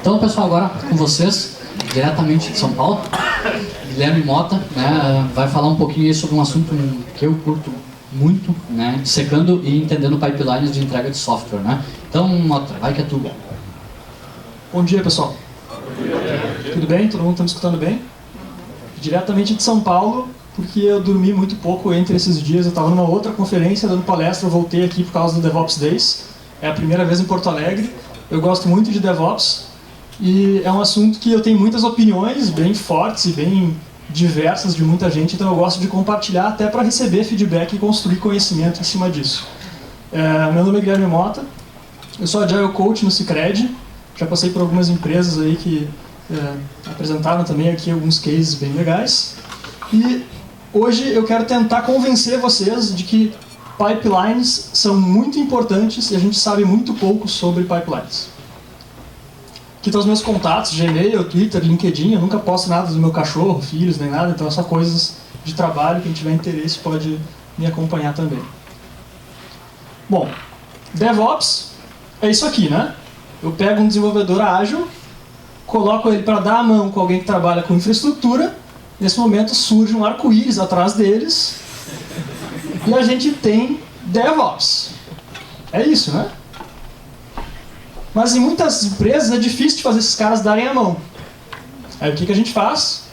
Então, pessoal, agora com vocês, diretamente de São Paulo, Guilherme Mota, né, vai falar um pouquinho aí sobre um assunto que eu curto muito, né, dissecando e entendendo pipelines de entrega de software, né. Então, Mota, vai que é tu. Bom dia, pessoal. Tudo bem? Todo mundo está me escutando bem? Diretamente de São Paulo, porque eu dormi muito pouco entre esses dias. Eu estava numa outra conferência dando palestra, eu voltei aqui por causa do DevOps Days. É a primeira vez em Porto Alegre. Eu gosto muito de DevOps e é um assunto que eu tenho muitas opiniões bem fortes e bem diversas de muita gente, então eu gosto de compartilhar até para receber feedback e construir conhecimento em cima disso. Meu nome é Guilherme Mota, eu sou Agile Coach no Sicredi, já passei por algumas empresas aí que apresentaram também aqui alguns cases bem legais. E hoje eu quero tentar convencer vocês de que pipelines são muito importantes e a gente sabe muito pouco sobre pipelines. Aqui estão os meus contatos, Gmail, Twitter, LinkedIn. Eu nunca posto nada do meu cachorro, filhos, nem nada, então é só coisas de trabalho. Quem tiver interesse pode me acompanhar também. Bom, DevOps é isso aqui, né? Eu pego um desenvolvedor ágil, coloco ele para dar a mão com alguém que trabalha com infraestrutura. Nesse momento surge um arco-íris atrás deles e a gente tem DevOps. É isso, né? Mas em muitas empresas é difícil de fazer esses caras darem a mão. Aí o que a gente faz?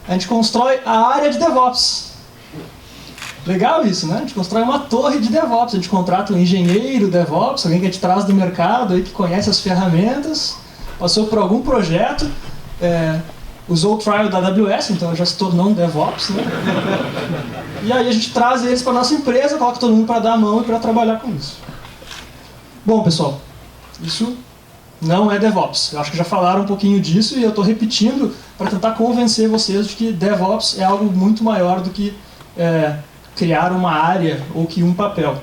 A gente constrói a área de DevOps. Legal isso, né? A gente constrói uma torre de DevOps. A gente contrata um engenheiro DevOps, alguém que a gente traz do mercado, aí, que conhece as ferramentas, passou por algum projeto, usou o trial da AWS, então já se tornou um DevOps, né? E aí a gente traz eles para a nossa empresa, coloca todo mundo para dar a mão e para trabalhar com isso. Bom, pessoal, isso não é DevOps. Eu acho que já falaram um pouquinho disso e eu estou repetindo para tentar convencer vocês de que DevOps é algo muito maior do que criar uma área ou que um papel.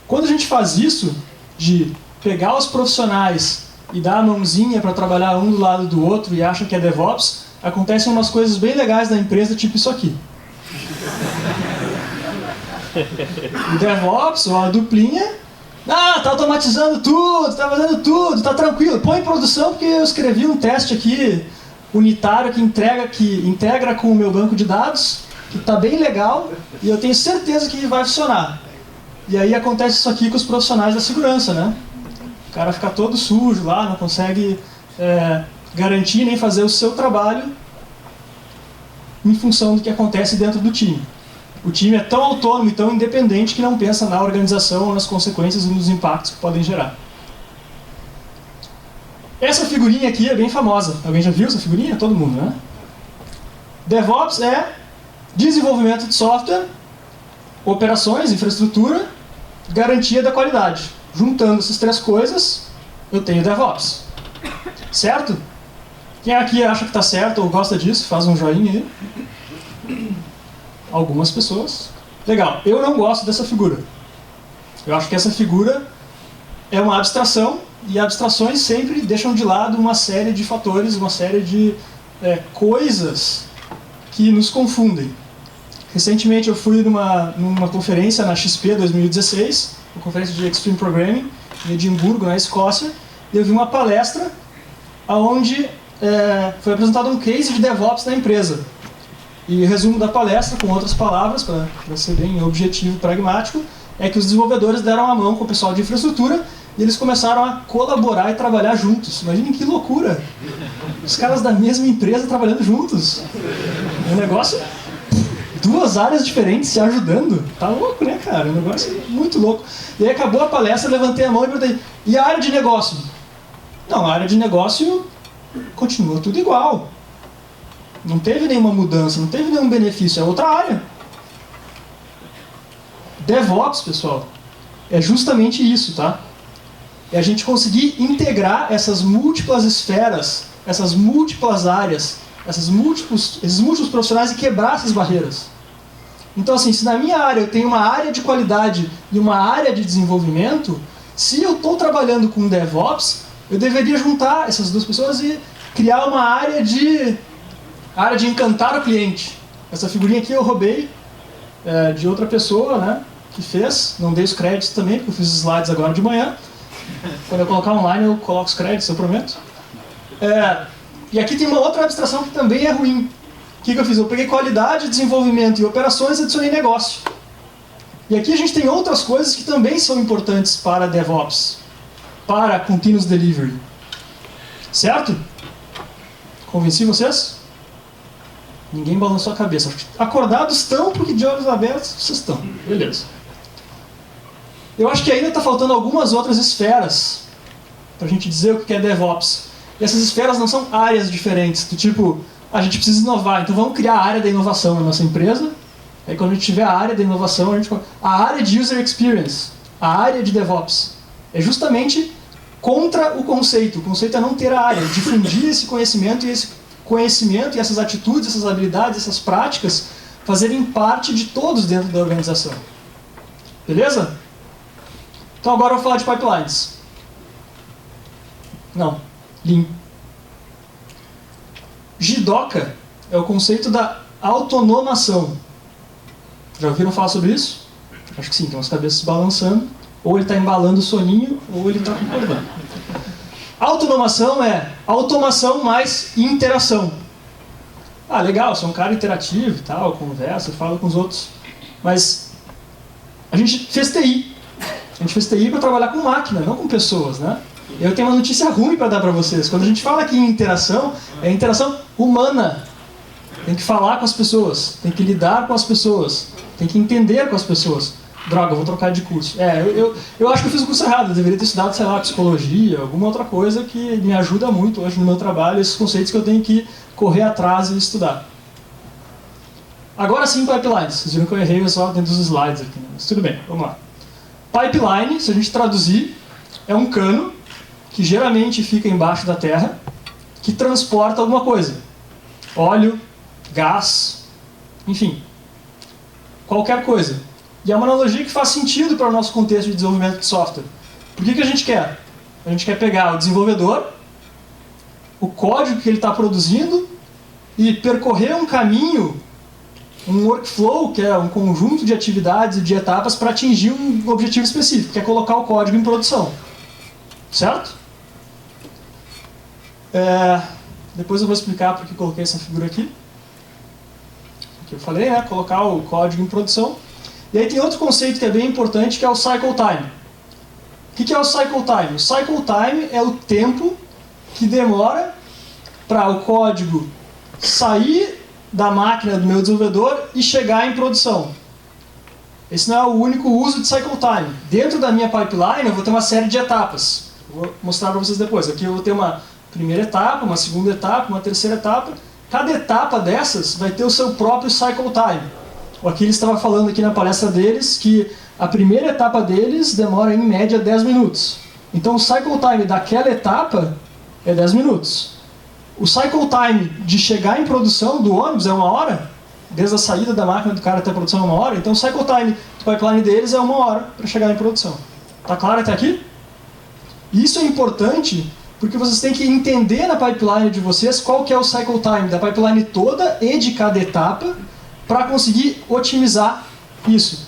Quando a gente faz isso, de pegar os profissionais e dar a mãozinha para trabalhar um do lado do outro e acha que é DevOps, acontecem umas coisas bem legais na empresa, tipo isso aqui. O DevOps, ou a duplinha, tá automatizando tudo, tá fazendo tudo, tá tranquilo, põe em produção porque eu escrevi um teste aqui unitário que integra com o meu banco de dados, que tá bem legal e eu tenho certeza que vai funcionar. E aí acontece isso aqui com os profissionais da segurança, né? O cara fica todo sujo lá, não consegue garantir nem fazer o seu trabalho em função do que acontece dentro do time. O time é tão autônomo e tão independente que não pensa na organização, nas consequências e nos impactos que podem gerar. Essa figurinha aqui é bem famosa. Alguém já viu essa figurinha? Todo mundo, né? DevOps é desenvolvimento de software, operações, infraestrutura, garantia da qualidade. Juntando essas três coisas, eu tenho DevOps. Certo? Quem aqui acha que está certo ou gosta disso, faz um joinha aí. Algumas pessoas. Legal. Eu não gosto dessa figura. Eu acho que essa figura é uma abstração, e abstrações sempre deixam de lado uma série de fatores, uma série de coisas que nos confundem. Recentemente eu fui numa conferência na XP 2016, uma conferência de Extreme Programming, em Edimburgo, na Escócia, e eu vi uma palestra onde foi apresentado um case de DevOps na empresa. E o resumo da palestra, com outras palavras, para ser bem objetivo e pragmático, é que os desenvolvedores deram a mão com o pessoal de infraestrutura e eles começaram a colaborar e trabalhar juntos. Imaginem que loucura! Os caras da mesma empresa trabalhando juntos. É um negócio... Duas áreas diferentes se ajudando. Tá louco, né, cara? É um negócio muito louco. E aí acabou a palestra, levantei a mão e perguntei, e a área de negócio? Não, a área de negócio continua tudo igual. Não teve nenhuma mudança, não teve nenhum benefício, é outra área. DevOps, pessoal, é justamente isso, tá? É a gente conseguir integrar essas múltiplas esferas, essas múltiplas áreas, esses múltiplos profissionais e quebrar essas barreiras. Então, assim, se na minha área eu tenho uma área de qualidade e uma área de desenvolvimento, se eu estou trabalhando com DevOps, eu deveria juntar essas duas pessoas e criar uma área de encantar o cliente. Essa figurinha aqui eu roubei de outra pessoa, né, que fez. Não dei os créditos também, porque eu fiz os slides agora de manhã. Quando eu colocar online, eu coloco os créditos, eu prometo. E aqui tem uma outra abstração que também é ruim. O que eu fiz? Eu peguei qualidade, desenvolvimento e operações e adicionei negócio. E aqui a gente tem outras coisas que também são importantes para DevOps, para Continuous Delivery. Certo? Convenci vocês? Ninguém balançou a cabeça. Acordados estão, porque de olhos abertos vocês estão. Beleza. Eu acho que ainda está faltando algumas outras esferas para a gente dizer o que é DevOps. E essas esferas não são áreas diferentes, do tipo, a gente precisa inovar, então vamos criar a área da inovação na nossa empresa. Aí quando a gente tiver a área da inovação, a área de User Experience, a área de DevOps, é justamente contra o conceito. O conceito é não ter a área, difundir esse conhecimento e essas atitudes, essas habilidades, essas práticas fazerem parte de todos dentro da organização. Beleza? Então agora eu vou falar de pipelines. Não, Lean. Jidoka é o conceito da autonomação. Já ouviram falar sobre isso? Acho que sim, tem umas cabeças balançando. Ou ele está embalando o soninho, ou ele está concordando. Autonomação é automação mais interação. Ah, legal, eu sou um cara interativo e tal, conversa, falo com os outros. Mas a gente fez TI. A gente fez TI para trabalhar com máquina, não com pessoas, né? Eu tenho uma notícia ruim para dar para vocês. Quando a gente fala aqui em interação, é interação humana. Tem que falar com as pessoas, tem que lidar com as pessoas, tem que entender com as pessoas. Droga, eu vou trocar de curso. Eu acho que eu fiz o curso errado. Eu deveria ter estudado, sei lá, psicologia, alguma outra coisa que me ajuda muito hoje no meu trabalho, esses conceitos que eu tenho que correr atrás e estudar. Agora sim, pipelines. Vocês viram que eu errei só dentro dos slides aqui, né? Mas tudo bem, vamos lá. Pipeline, se a gente traduzir, é um cano que geralmente fica embaixo da terra, que transporta alguma coisa. Óleo, gás, enfim, qualquer coisa. E é uma analogia que faz sentido para o nosso contexto de desenvolvimento de software. Por que a gente quer? A gente quer pegar o desenvolvedor, o código que ele está produzindo, e percorrer um caminho, um workflow, que é um conjunto de atividades e de etapas para atingir um objetivo específico, que é colocar o código em produção. Certo? Depois eu vou explicar por que coloquei essa figura aqui. Que eu falei, né? Colocar o código em produção. E aí tem outro conceito que é bem importante, que é o cycle time. O que é o cycle time? O cycle time é o tempo que demora para o código sair da máquina do meu desenvolvedor e chegar em produção. Esse não é o único uso de cycle time. Dentro da minha pipeline eu vou ter uma série de etapas. Vou mostrar para vocês depois. Aqui eu vou ter uma primeira etapa, uma segunda etapa, uma terceira etapa. Cada etapa dessas vai ter o seu próprio cycle time. O Aquiles estava falando aqui na palestra deles que a primeira etapa deles demora em média 10 minutos. Então o cycle time daquela etapa é 10 minutos. O cycle time de chegar em produção do ônibus é 1 hora, desde a saída da máquina do cara até a produção é 1 hora. Então o cycle time do pipeline deles é 1 hora para chegar em produção. Tá claro até aqui? Isso é importante porque vocês têm que entender na pipeline de vocês qual que é o cycle time da pipeline toda e de cada etapa para conseguir otimizar isso.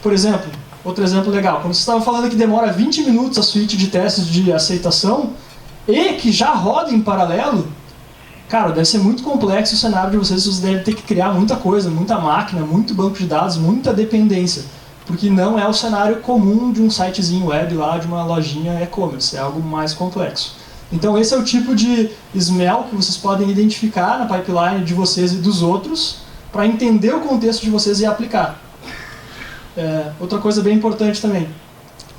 Por exemplo, outro exemplo legal, quando você estava falando que demora 20 minutos a suíte de testes de aceitação e que já roda em paralelo, cara, deve ser muito complexo o cenário de vocês, vocês devem ter que criar muita coisa, muita máquina, muito banco de dados, muita dependência, porque não é o cenário comum de um sitezinho web lá, de uma lojinha e-commerce, é algo mais complexo. Então esse é o tipo de smell que vocês podem identificar na pipeline de vocês e dos outros, para entender o contexto de vocês e aplicar. Outra coisa bem importante também.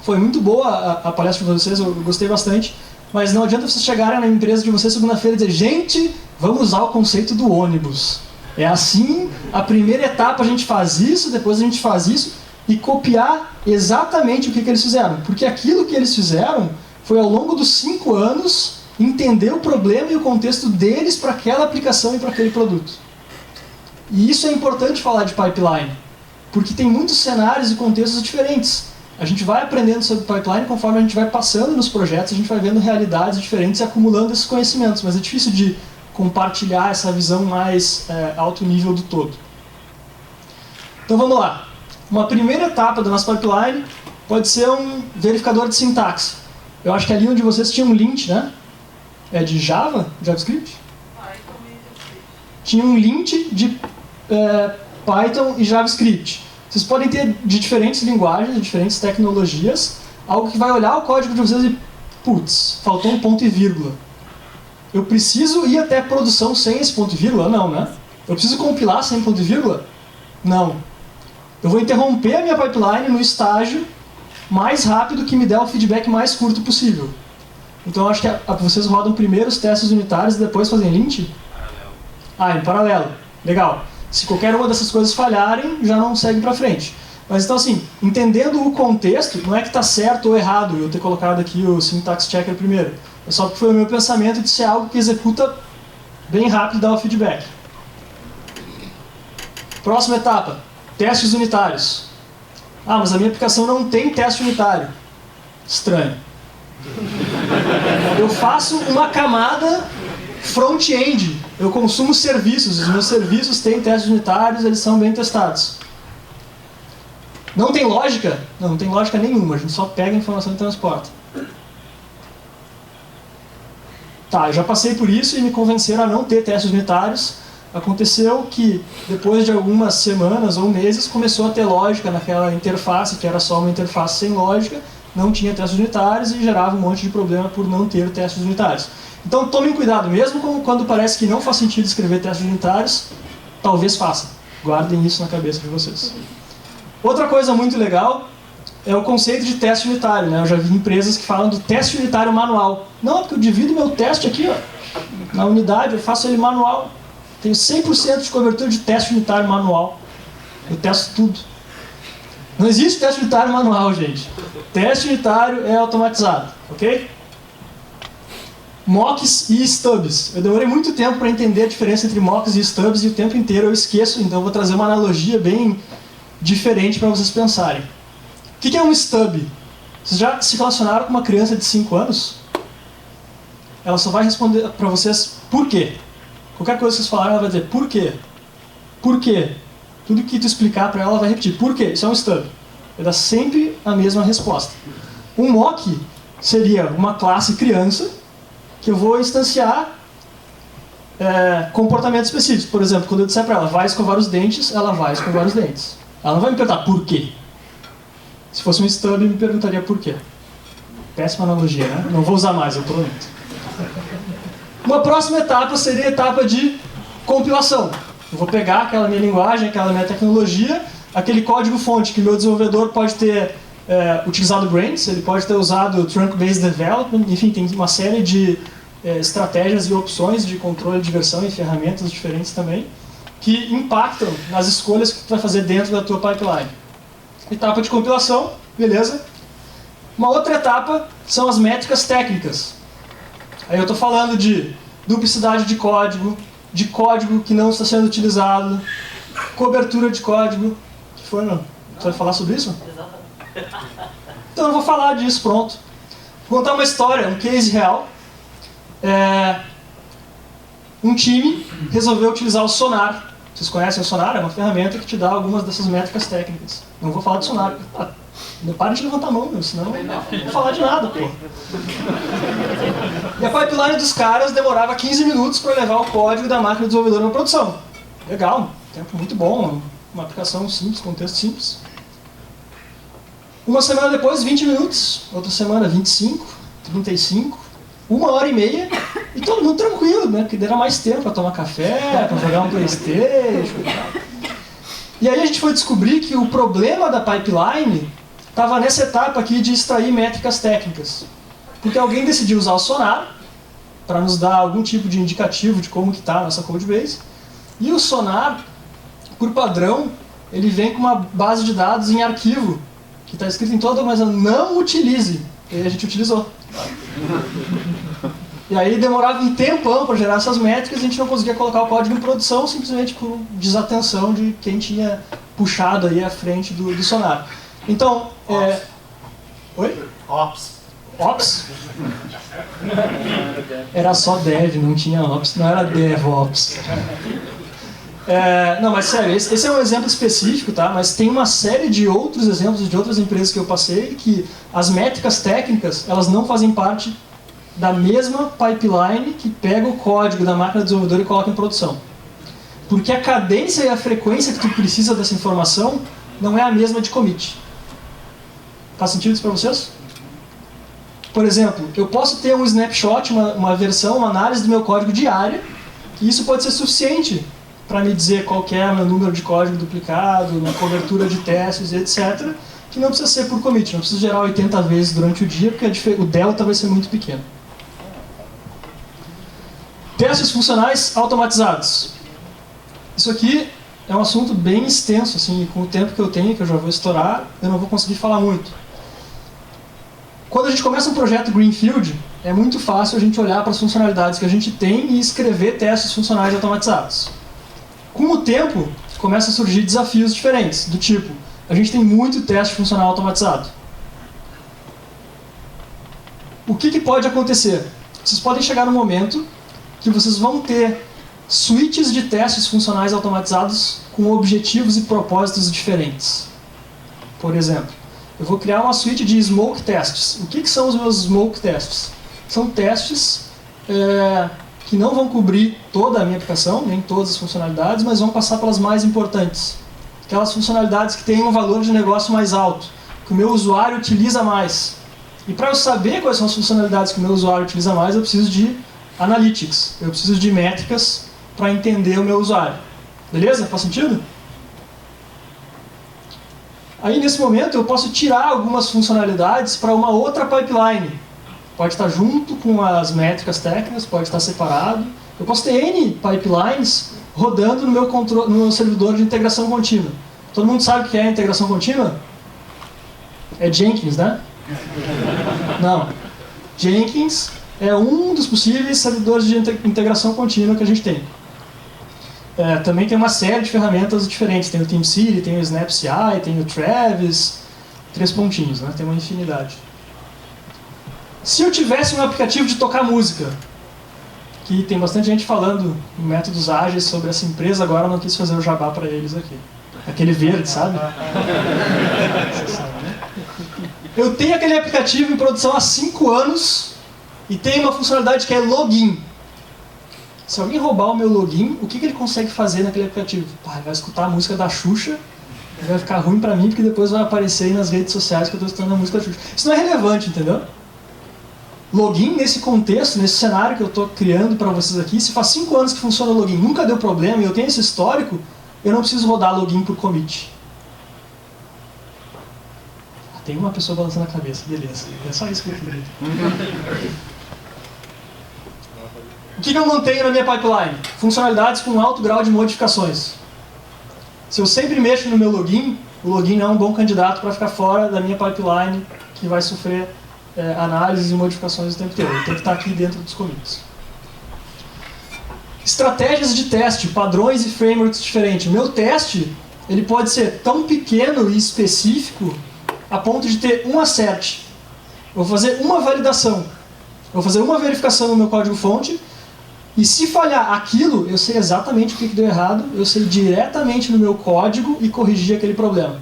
Foi muito boa a palestra de vocês, eu gostei bastante, mas não adianta vocês chegarem na empresa de vocês segunda-feira e dizer: gente, vamos usar o conceito do ônibus. É assim, a primeira etapa a gente faz isso, depois a gente faz isso, e copiar exatamente o que eles fizeram. Porque aquilo que eles fizeram foi, ao longo dos 5 anos, entender o problema e o contexto deles para aquela aplicação e para aquele produto. E isso é importante falar de pipeline, porque tem muitos cenários e contextos diferentes. A gente vai aprendendo sobre pipeline conforme a gente vai passando nos projetos, a gente vai vendo realidades diferentes e acumulando esses conhecimentos, mas é difícil de compartilhar essa visão mais alto nível do todo. Então vamos lá. uma primeira etapa da nossa pipeline pode ser um verificador de sintaxe. Eu acho que ali onde vocês tinham um lint, né? É de Java? JavaScript? Tinha um lint de Python e JavaScript. Vocês podem ter de diferentes linguagens, de diferentes tecnologias, algo que vai olhar o código de vocês e, putz, faltou um ponto e vírgula. Eu preciso ir até a produção sem esse ponto e vírgula? Não, né? Eu preciso compilar sem ponto e vírgula? Não. Eu vou interromper a minha pipeline no estágio mais rápido que me der o feedback mais curto possível. Então eu acho que vocês rodam primeiro os testes unitários e depois fazem lint? Em paralelo. Legal. Se qualquer uma dessas coisas falharem, já não segue para frente. Mas então assim, entendendo o contexto, não é que está certo ou errado eu ter colocado aqui o syntax checker primeiro. É só porque foi o meu pensamento de ser algo que executa bem rápido e dá o feedback. Próxima etapa, testes unitários. Mas a minha aplicação não tem teste unitário. Estranho. Eu faço uma camada front-end. Eu consumo serviços. Os meus serviços têm testes unitários, eles são bem testados. Não tem lógica? Não tem lógica nenhuma. A gente só pega a informação e transporta. Eu já passei por isso e me convenceram a não ter testes unitários. Aconteceu que, depois de algumas semanas ou meses, começou a ter lógica naquela interface, que era só uma interface sem lógica, não tinha testes unitários e gerava um monte de problema por não ter testes unitários. Então tomem cuidado, mesmo quando parece que não faz sentido escrever testes unitários, talvez faça. Guardem isso na cabeça de vocês. Outra coisa muito legal é o conceito de teste unitário, né? Eu já vi empresas que falam do teste unitário manual. Não, porque eu divido meu teste aqui, na unidade, eu faço ele manual. Tenho 100% de cobertura de teste unitário manual. Eu testo tudo. Não existe teste unitário manual, gente. Teste unitário é automatizado, ok? Mocks e stubs. Eu demorei muito tempo para entender a diferença entre mocks e stubs e o tempo inteiro eu esqueço, então eu vou trazer uma analogia bem diferente para vocês pensarem. O que é um stub? Vocês já se relacionaram com uma criança de 5 anos? Ela só vai responder para vocês por quê. Qualquer coisa que vocês falarem, ela vai dizer por quê. Por quê? Tudo que tu explicar para ela, ela vai repetir. Por quê? Isso é um stub. Vai dar sempre a mesma resposta. Um mock seria uma classe criança que eu vou instanciar comportamentos específicos. Por exemplo, quando eu disser para ela, vai escovar os dentes, ela vai escovar os dentes. Ela não vai me perguntar por quê. Se fosse um stub, me perguntaria por quê. Péssima analogia, né? Não vou usar mais, eu prometo. Uma próxima etapa seria a etapa de compilação. Eu vou pegar aquela minha linguagem, aquela minha tecnologia, aquele código-fonte que o meu desenvolvedor pode ter utilizado Brains, ele pode ter usado Trunk-Based Development, enfim, tem uma série de estratégias e opções de controle de versão e ferramentas diferentes também, que impactam nas escolhas que tu vai fazer dentro da tua pipeline. Etapa de compilação, beleza? Uma outra etapa são as métricas técnicas. Aí eu estou falando de duplicidade de código que não está sendo utilizado, cobertura de código. Que foi, não? Você vai falar sobre isso? Então eu vou falar disso, pronto. Vou contar uma história, um case real. Um time resolveu utilizar o Sonar. Vocês conhecem o Sonar? É uma ferramenta que te dá algumas dessas métricas técnicas. Não vou falar de Sonar. Para de levantar a mão, senão não vou falar de nada, pô. E a pipeline dos caras demorava 15 minutos para levar o código da máquina do desenvolvedor na produção. Legal, tempo muito bom, uma aplicação simples, contexto simples. Uma semana depois, 20 minutos. Outra semana, 25, 35, 1h30. E todo mundo tranquilo, né? Porque deram mais tempo para tomar café, para jogar um PlayStation e tal. E aí a gente foi descobrir que o problema da pipeline estava nessa etapa aqui de extrair métricas técnicas. Porque alguém decidiu usar o Sonar para nos dar algum tipo de indicativo de como está a nossa codebase. E o Sonar, por padrão, ele vem com uma base de dados em arquivo, que está escrito em toda a documentação, não utilize. E aí a gente utilizou. E aí demorava um tempão para gerar essas métricas e a gente não conseguia colocar o código em produção simplesmente por desatenção de quem tinha puxado aí a frente do Sonar. Então, Oi? Ops? Era só Dev, não tinha Ops, não era DevOps. Não, mas sério, esse é um exemplo específico, tá? Mas tem uma série de outros exemplos de outras empresas que eu passei que as métricas técnicas, elas não fazem parte da mesma pipeline que pega o código da máquina do desenvolvedor e coloca em produção. Porque a cadência e a frequência que tu precisa dessa informação não é a mesma de commit. Faz sentido isso para vocês? Por exemplo, eu posso ter um snapshot, uma versão, uma análise do meu código diária, e isso pode ser suficiente para me dizer qual que é o meu número de código duplicado, minha cobertura de testes, etc., que não precisa ser por commit, não precisa gerar 80 vezes durante o dia, porque o delta vai ser muito pequeno. Testes funcionais automatizados. Isso aqui é um assunto bem extenso, assim, com o tempo que eu tenho, que eu já vou estourar, eu não vou conseguir falar muito. Quando a gente começa um projeto Greenfield, é muito fácil a gente olhar para as funcionalidades que a gente tem e escrever testes funcionais automatizados. Com o tempo, começam a surgir desafios diferentes, do tipo, a gente tem muito teste funcional automatizado. O que pode acontecer? Vocês podem chegar num momento que vocês vão ter suítes de testes funcionais automatizados com objetivos e propósitos diferentes. Por exemplo, eu vou criar uma suíte de smoke tests. O que são os meus smoke tests? São testes que não vão cobrir toda a minha aplicação, nem todas as funcionalidades, mas vão passar pelas mais importantes. Aquelas funcionalidades que têm um valor de negócio mais alto, que o meu usuário utiliza mais. E para eu saber quais são as funcionalidades que o meu usuário utiliza mais, eu preciso de analytics, eu preciso de métricas para entender o meu usuário. Beleza? Faz sentido? Aí, nesse momento, eu posso tirar algumas funcionalidades para uma outra pipeline. Pode estar junto com as métricas técnicas, pode estar separado. Eu posso ter N pipelines rodando no meu servidor de integração contínua. Todo mundo sabe o que é integração contínua? É Jenkins, né? Não. Jenkins é um dos possíveis servidores de integração contínua que a gente tem. Também tem uma série de ferramentas diferentes. Tem o TeamCity, tem o SnapCI, tem o Travis, 3 pontinhos, né? Tem uma infinidade. Se eu tivesse um aplicativo de tocar música, que tem bastante gente falando em métodos ágeis sobre essa empresa, agora eu não quis fazer o jabá para eles aqui. Aquele verde, sabe? Você sabe, né? Eu tenho aquele aplicativo em produção há 5 anos e tem uma funcionalidade que é login. Se alguém roubar o meu login, o que ele consegue fazer naquele aplicativo? Ele vai escutar a música da Xuxa, e vai ficar ruim pra mim, porque depois vai aparecer aí nas redes sociais que eu estou escutando a música da Xuxa. Isso não é relevante, entendeu? Login, nesse contexto, nesse cenário que eu estou criando para vocês aqui, se faz 5 anos que funciona o login, nunca deu problema, e eu tenho esse histórico, eu não preciso rodar login por commit. Tem uma pessoa balançando a cabeça, beleza. É só isso que eu queria. O que eu mantenho na minha pipeline? Funcionalidades com alto grau de modificações. Se eu sempre mexo no meu login, o login não é um bom candidato para ficar fora da minha pipeline, que vai sofrer análises e modificações o tempo inteiro. Ele tem que estar aqui dentro dos commits. Estratégias de teste, padrões e frameworks diferentes. O meu teste ele pode ser tão pequeno e específico a ponto de ter um assert. Eu vou fazer uma validação. Eu vou fazer uma verificação no meu código-fonte. E se falhar aquilo, eu sei exatamente o que deu errado, eu sei diretamente no meu código e corrigir aquele problema.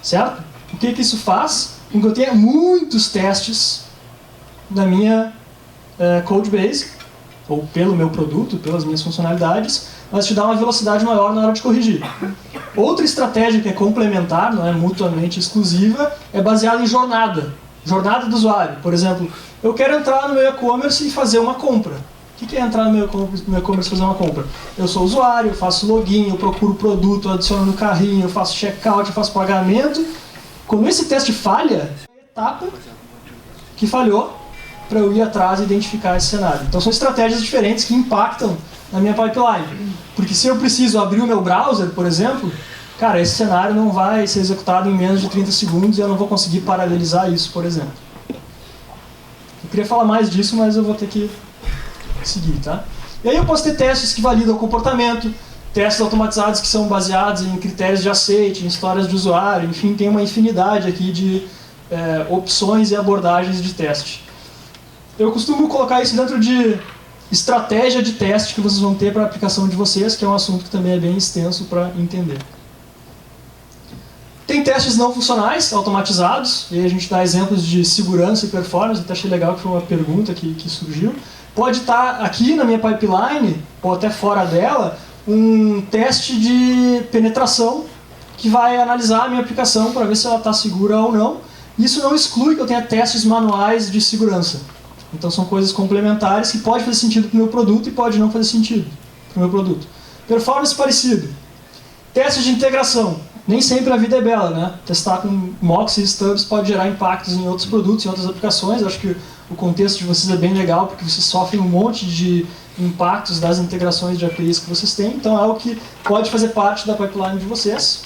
Certo? O que isso faz? Com que eu tenha muitos testes na minha codebase, ou pelo meu produto, pelas minhas funcionalidades, mas te dá uma velocidade maior na hora de corrigir. Outra estratégia que é complementar, não é mutuamente exclusiva, é baseada em jornada. Jornada do usuário. Por exemplo, eu quero entrar no meu e-commerce e fazer uma compra. O que é entrar no meu e-commerce e fazer uma compra? Eu sou usuário, eu faço login, eu procuro o produto, eu adiciono no carrinho, eu faço checkout, eu faço pagamento. Quando esse teste falha, é a etapa que falhou para eu ir atrás e identificar esse cenário. Então são estratégias diferentes que impactam na minha pipeline. Porque se eu preciso abrir o meu browser, por exemplo, cara, esse cenário não vai ser executado em menos de 30 segundos e eu não vou conseguir paralelizar isso, por exemplo. Eu queria falar mais disso, mas eu vou ter que seguir, tá? E aí eu posso ter testes que validam o comportamento, testes automatizados que são baseados em critérios de aceite, em histórias de usuário, enfim, tem uma infinidade aqui de opções e abordagens de teste. Eu costumo colocar isso dentro de estratégia de teste que vocês vão ter para a aplicação de vocês, que é um assunto que também é bem extenso para entender. Tem testes não funcionais, automatizados, e aí a gente dá exemplos de segurança e performance, até achei legal que foi uma pergunta que surgiu. Pode estar aqui na minha pipeline, ou até fora dela, um teste de penetração que vai analisar a minha aplicação para ver se ela está segura ou não. Isso não exclui que eu tenha testes manuais de segurança. Então são coisas complementares que pode fazer sentido para o meu produto e pode não fazer sentido para o meu produto. Performance parecido. Testes de integração. Nem sempre a vida é bela, né? Testar com mocks e stubs pode gerar impactos em outros produtos, em outras aplicações. Eu acho que o contexto de vocês é bem legal, porque vocês sofrem um monte de impactos das integrações de APIs que vocês têm. Então é algo que pode fazer parte da pipeline de vocês.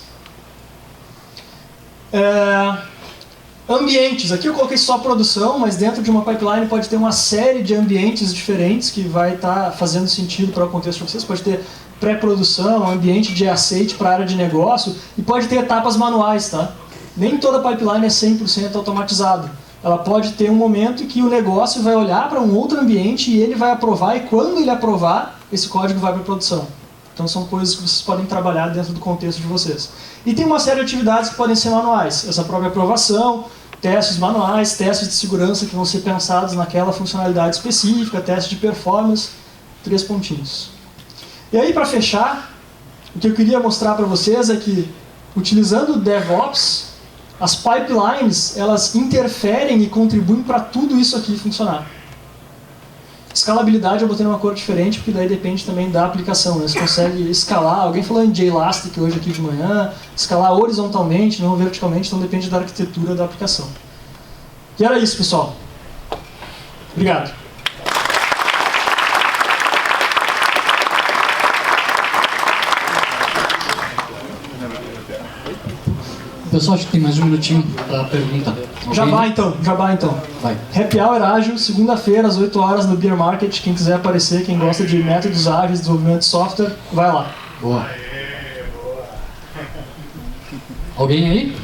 Ambientes. Aqui eu coloquei só produção, mas dentro de uma pipeline pode ter uma série de ambientes diferentes que vai estar fazendo sentido para o contexto de vocês. Pode ter pré-produção, ambiente de aceite para a área de negócio, e pode ter etapas manuais, tá? Nem toda pipeline é 100% automatizada. Ela pode ter um momento em que o negócio vai olhar para um outro ambiente e ele vai aprovar, e quando ele aprovar, esse código vai para a produção. Então são coisas que vocês podem trabalhar dentro do contexto de vocês. E tem uma série de atividades que podem ser manuais. Essa própria aprovação, testes manuais, testes de segurança que vão ser pensados naquela funcionalidade específica, testes de performance, 3 pontinhos. E aí, para fechar, o que eu queria mostrar para vocês é que, utilizando o DevOps, as pipelines, elas interferem e contribuem para tudo isso aqui funcionar. Escalabilidade eu botei numa cor diferente, porque daí depende também da aplicação, né? Você consegue escalar, alguém falou em JElastic hoje aqui de manhã, escalar horizontalmente, não verticalmente, então depende da arquitetura da aplicação. E era isso, pessoal. Obrigado. Pessoal, acho que tem mais um minutinho para pergunta. Jabá então. Vai. Happy Hour ágil, segunda-feira, às 8 horas no Beer Market. Quem quiser aparecer, quem gosta de métodos ágeis, desenvolvimento de software, vai lá. Boa. Alguém aí?